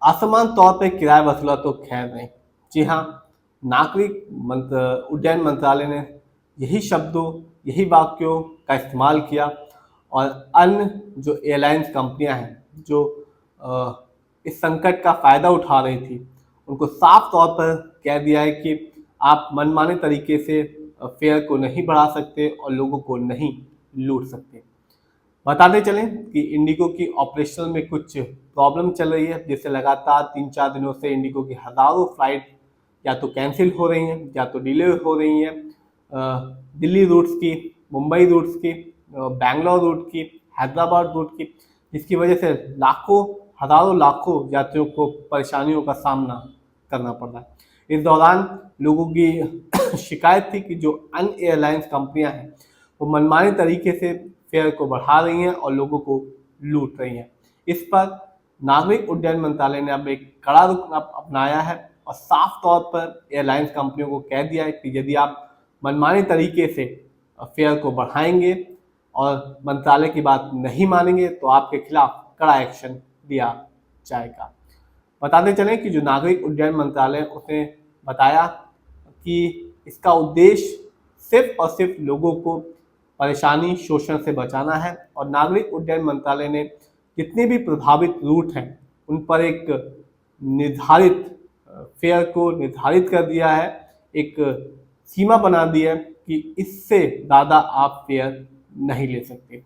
असमान तौर पे किराया वसूला तो खैर नहीं। जी हाँ, उड्डयन मंत्रालय ने यही शब्दों, यही वाक्यों का इस्तेमाल किया और अन्य जो एयरलाइंस कंपनियां हैं, जो इस संकट का फ़ायदा उठा रही थी, उनको साफ तौर पर कह दिया है कि आप मनमाने तरीके से फेयर को नहीं बढ़ा सकते और लोगों को नहीं लूट सकते। बताते चलें कि इंडिगो की ऑपरेशनल में कुछ प्रॉब्लम चल रही है, जिससे लगातार 3-4 दिनों से इंडिगो की हज़ारों फ्लाइट या तो कैंसिल हो रही हैं या तो डिले हो रही हैं। दिल्ली रूट्स की, मुंबई रूट्स की, बैंगलोर रूट की, हैदराबाद रूट की, जिसकी वजह से लाखों, हज़ारों लाखों यात्रियों को परेशानियों का सामना करना पड़ रहा है। इस दौरान लोगों की शिकायत थी कि जो अन्य एयरलाइंस कंपनियां हैं, वो मनमाने तरीके से फेयर को बढ़ा रही हैं और लोगों को लूट रही हैं। इस पर नागरिक उड्डयन मंत्रालय ने अब एक कड़ा रुख अपनाया है और साफ तौर पर एयरलाइंस कंपनियों को कह दिया है कि यदि आप मनमाने तरीके से फेयर को बढ़ाएंगे और मंत्रालय की बात नहीं मानेंगे तो आपके खिलाफ कड़ा एक्शन लिया जाएगा। बताते चलें कि जो नागरिक उड्डयन मंत्रालय, उसने बताया कि इसका उद्देश्य सिर्फ और सिर्फ लोगों को परेशानी, शोषण से बचाना है और नागरिक उड्डयन मंत्रालय ने जितने भी प्रभावित रूट हैं उन पर एक निर्धारित फेयर को निर्धारित कर दिया है, एक सीमा बना दी है कि इससे ज़्यादा आप फेयर नहीं ले सकते।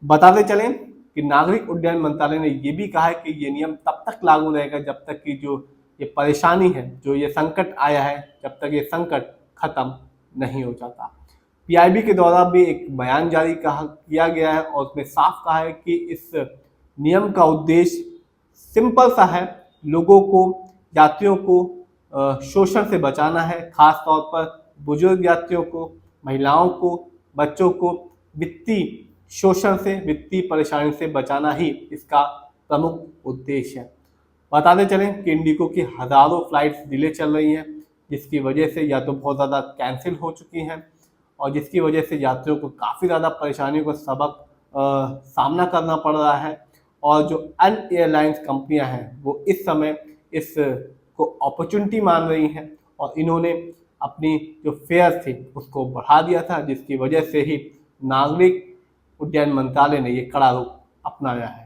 बताते चलें कि नागरिक उड्डयन मंत्रालय ने ये भी कहा है कि ये नियम तब तक लागू रहेगा जब तक कि जो ये परेशानी है, जो ये संकट आया है, जब तक ये संकट खत्म नहीं हो जाता। पीआईबी के द्वारा भी एक बयान जारी किया गया है और उसमें साफ कहा है कि इस नियम का उद्देश्य सिंपल सा है, लोगों को, यात्रियों को शोषण से बचाना है, खास तौर पर बुजुर्ग यात्रियों को, महिलाओं को, बच्चों को वित्तीय शोषण से, वित्तीय परेशानी से बचाना ही इसका प्रमुख उद्देश्य है। बताते चलें कि इंडिगो की हज़ारों फ्लाइट्स डिले चल रही हैं, जिसकी वजह से या तो बहुत ज़्यादा कैंसिल हो चुकी हैं और जिसकी वजह से यात्रियों को काफ़ी ज़्यादा परेशानियों का सामना करना पड़ रहा है और जो अन्य एयरलाइंस कंपनियां हैं वो इस समय इस को अपॉर्चुनिटी मान रही हैं और इन्होंने अपनी जो फेयर थी उसको बढ़ा दिया था, जिसकी वजह से ही नागरिक उड्डयन मंत्रालय ने ये कड़ा रुख अपनाया है।